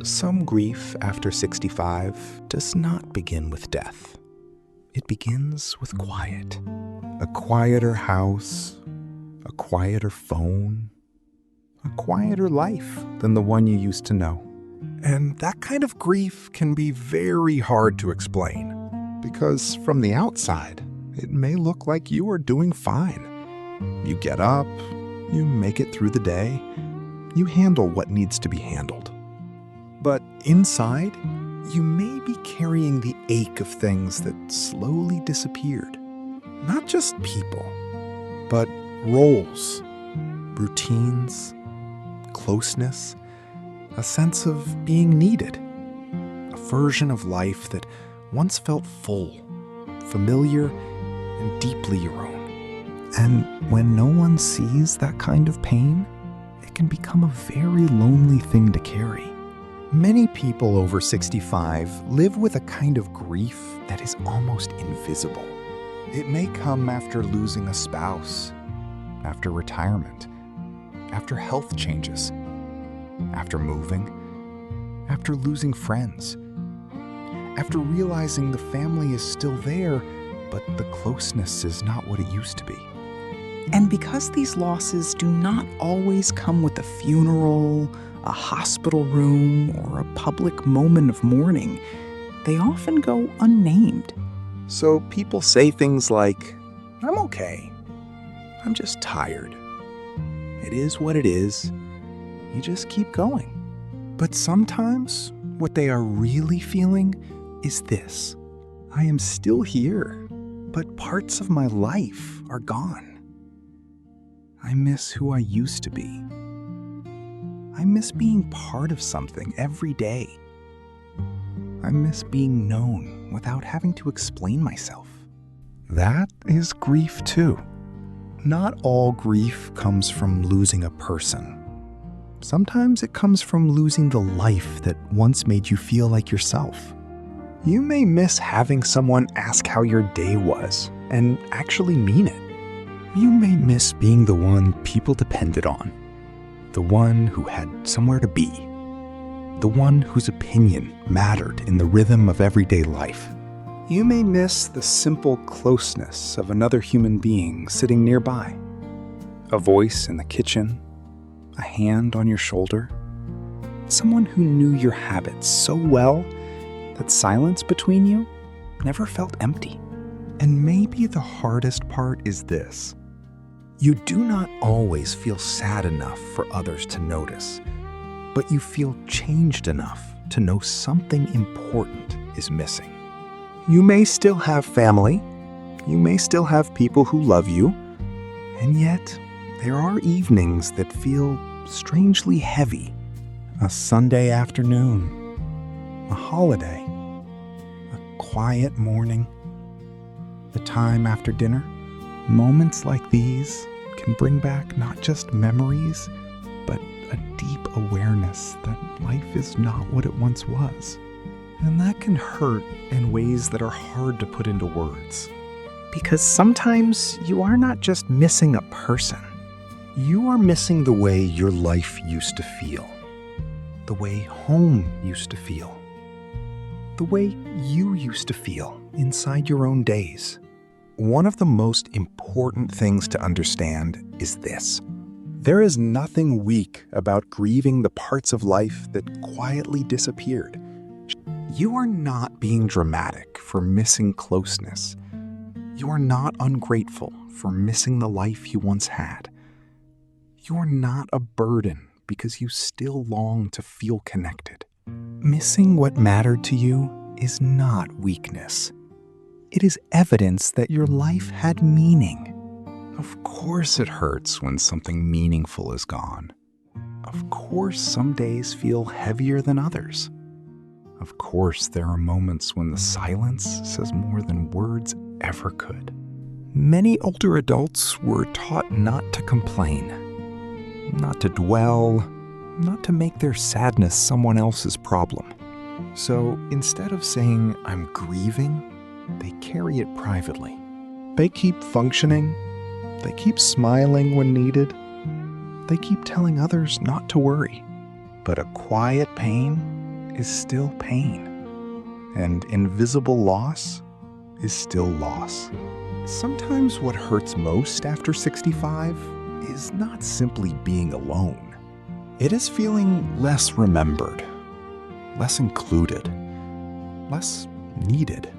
Some grief after 65 does not begin with death. It begins with quiet. A quieter house, a quieter phone, a quieter life than the one you used to know. And that kind of grief can be very hard to explain, because from the outside, it may look like you are doing fine. You get up, you make it through the day, you handle what needs to be handled. But inside, you may be carrying the ache of things that slowly disappeared. Not just people, but roles, routines, closeness, a sense of being needed, a version of life that once felt full, familiar, and deeply your own. And when no one sees that kind of pain, it can become a very lonely thing to carry. Many people over 65 live with a kind of grief that is almost invisible. It may come after losing a spouse, after retirement, after health changes, after moving, after losing friends, after realizing the family is still there, but the closeness is not what it used to be. And because these losses do not always come with a funeral, a hospital room, or a public moment of mourning, they often go unnamed. So people say things like, "I'm okay. I'm just tired. It is what it is. You just keep going." But sometimes what they are really feeling is this: I am still here, but parts of my life are gone. I miss who I used to be. I miss being part of something every day. I miss being known without having to explain myself. That is grief too. Not all grief comes from losing a person. Sometimes it comes from losing the life that once made you feel like yourself. You may miss having someone ask how your day was and actually mean it. You may miss being the one people depended on, the one who had somewhere to be, the one whose opinion mattered in the rhythm of everyday life. You may miss the simple closeness of another human being sitting nearby, a voice in the kitchen, a hand on your shoulder, someone who knew your habits so well that silence between you never felt empty. And maybe the hardest part is this: you do not always feel sad enough for others to notice, but you feel changed enough to know something important is missing. You may still have family, you may still have people who love you, and yet there are evenings that feel strangely heavy. A Sunday afternoon, a holiday, a quiet morning, the time after dinner. Moments like these can bring back not just memories, but a deep awareness that life is not what it once was. And that can hurt in ways that are hard to put into words. Because sometimes you are not just missing a person. You are missing the way your life used to feel, the way home used to feel, the way you used to feel inside your own days. One of the most important things to understand is this: there is nothing weak about grieving the parts of life that quietly disappeared. You are not being dramatic for missing closeness. You are not ungrateful for missing the life you once had. You are not a burden because you still long to feel connected. Missing what mattered to you is not weakness. It is evidence that your life had meaning. Of course it hurts when something meaningful is gone. Of course some days feel heavier than others. Of course there are moments when the silence says more than words ever could. Many older adults were taught not to complain, not to dwell, not to make their sadness someone else's problem. So instead of saying, "I'm grieving," they carry it privately. They keep functioning. They keep smiling when needed. They keep telling others not to worry. But a quiet pain is still pain, and invisible loss is still loss. Sometimes what hurts most after 65 is not simply being alone. It is feeling less remembered, less included, less needed.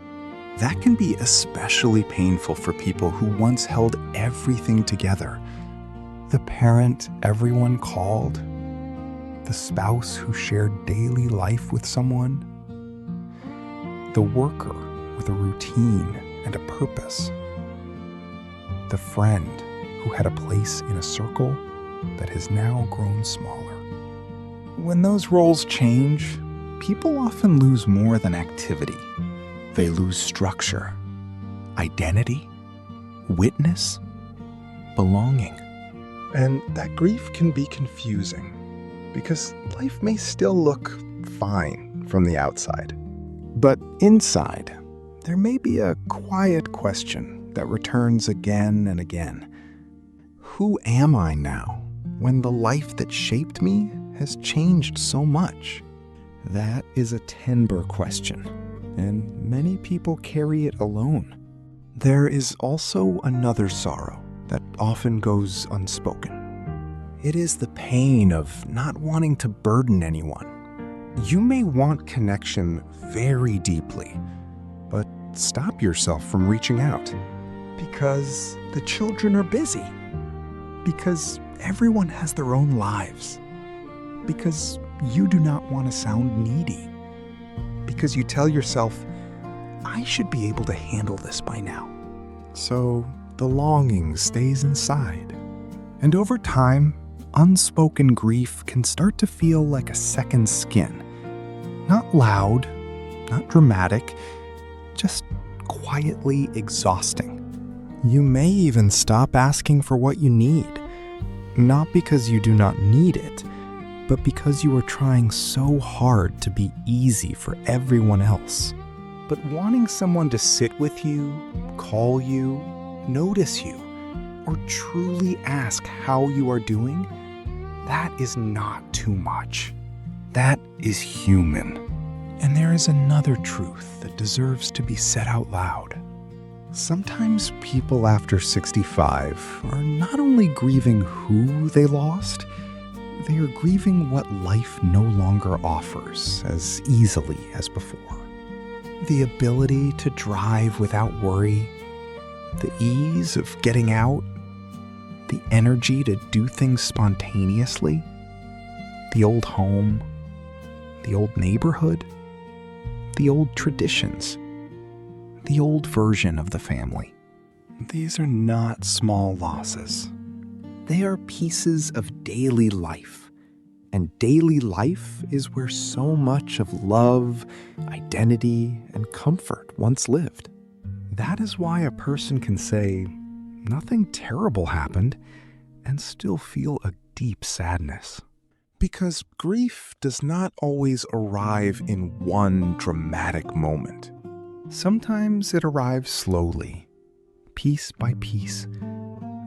That can be especially painful for people who once held everything together. The parent everyone called, the spouse who shared daily life with someone, the worker with a routine and a purpose, the friend who had a place in a circle that has now grown smaller. When those roles change, people often lose more than activity. They lose structure, identity, witness, belonging. And that grief can be confusing because life may still look fine from the outside. But inside, there may be a quiet question that returns again and again. Who am I now when the life that shaped me has changed so much? That is a tender question, and many people carry it alone. There is also another sorrow that often goes unspoken. It is the pain of not wanting to burden anyone. You may want connection very deeply, but stop yourself from reaching out because the children are busy, because everyone has their own lives, because you do not want to sound needy, because you tell yourself, I should be able to handle this by now. So the longing stays inside. And over time, unspoken grief can start to feel like a second skin. Not loud, not dramatic, just quietly exhausting. You may even stop asking for what you need, not because you do not need it, but because you are trying so hard to be easy for everyone else. But wanting someone to sit with you, call you, notice you, or truly ask how you are doing, that is not too much. That is human. And there is another truth that deserves to be said out loud. Sometimes people after 65 are not only grieving who they lost, they are grieving what life no longer offers as easily as before. The ability to drive without worry, the ease of getting out, the energy to do things spontaneously, the old home, the old neighborhood, the old traditions, the old version of the family. These are not small losses. They are pieces of daily life. And daily life is where so much of love, identity, and comfort once lived. That is why a person can say, nothing terrible happened, and still feel a deep sadness. Because grief does not always arrive in one dramatic moment. Sometimes it arrives slowly, piece by piece,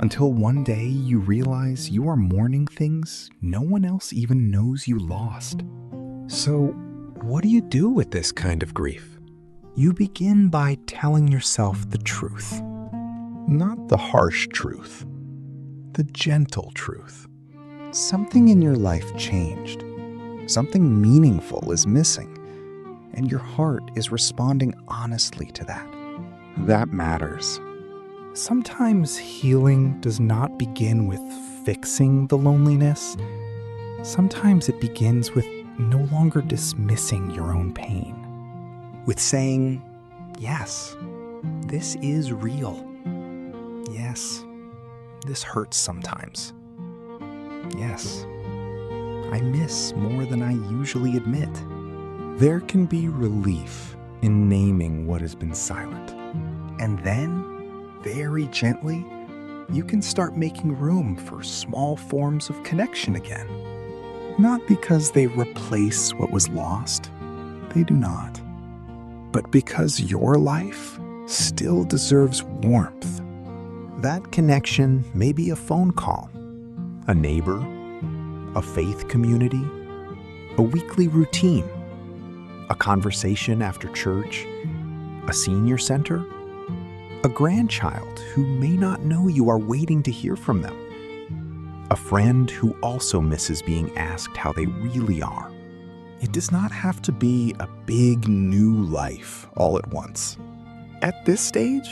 until one day you realize you are mourning things no one else even knows you lost. So, what do you do with this kind of grief? You begin by telling yourself the truth. Not the harsh truth, the gentle truth. Something in your life changed. Something meaningful is missing, and your heart is responding honestly to that. That matters. Sometimes healing does not begin with fixing the loneliness. Sometimes it begins with no longer dismissing your own pain. With saying, yes, this is real. Yes, this hurts sometimes. Yes, I miss more than I usually admit. There can be relief in naming what has been silent. And then, very gently, you can start making room for small forms of connection again. Not because they replace what was lost. They do not. But because your life still deserves warmth. That connection may be a phone call, a neighbor, a faith community, a weekly routine, A conversation after church? A senior center? A grandchild who may not know you are waiting to hear from them? A friend who also misses being asked how they really are? It does not have to be a big new life all at once. At this stage,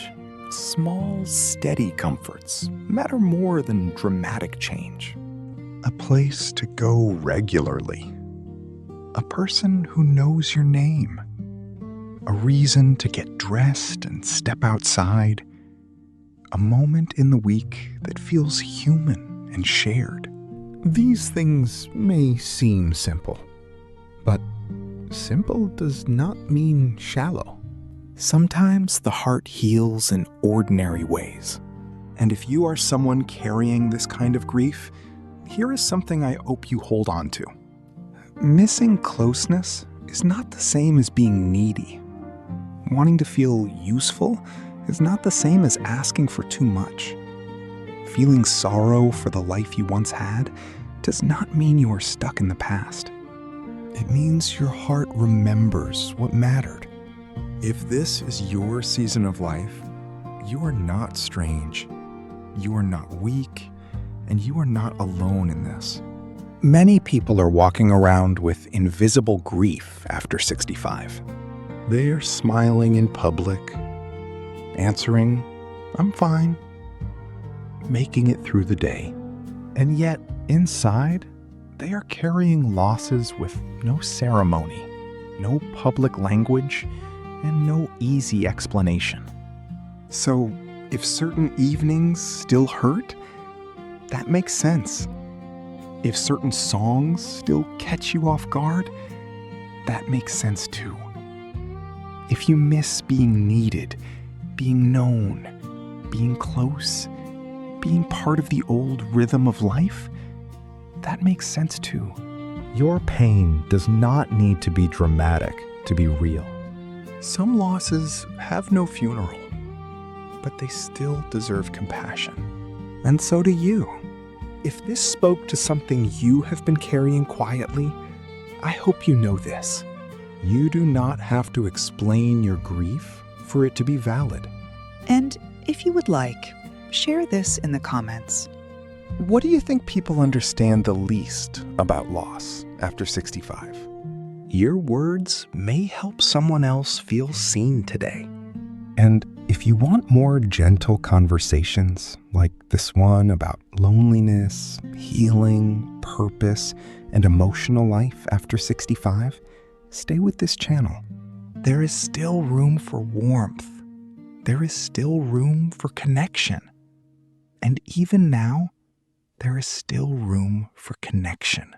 small, steady comforts matter more than dramatic change. A place to go regularly. A person who knows your name. A reason to get dressed and step outside. A moment in the week that feels human and shared. These things may seem simple, but simple does not mean shallow. Sometimes the heart heals in ordinary ways. And if you are someone carrying this kind of grief, here is something I hope you hold on to. Missing closeness is not the same as being needy. Wanting to feel useful is not the same as asking for too much. Feeling sorrow for the life you once had does not mean you are stuck in the past. It means your heart remembers what mattered. If this is your season of life, you are not strange, you are not weak, and you are not alone in this. Many people are walking around with invisible grief after 65. They are smiling in public, answering, "I'm fine," making it through the day. And yet, inside, they are carrying losses with no ceremony, no public language, and no easy explanation. So, if certain evenings still hurt, that makes sense. If certain songs still catch you off guard, that makes sense too. If you miss being needed, being known, being close, being part of the old rhythm of life, that makes sense too. Your pain does not need to be dramatic to be real. Some losses have no funeral, but they still deserve compassion. And so do you. If this spoke to something you have been carrying quietly, I hope you know this. You do not have to explain your grief for it to be valid. And if you would like, share this in the comments. What do you think people understand the least about loss after 65? Your words may help someone else feel seen today. And if you want more gentle conversations like this one about loneliness, healing, purpose, and emotional life after 65, stay with this channel. There is still room for warmth. There is still room for connection. And even now, there is still room for connection.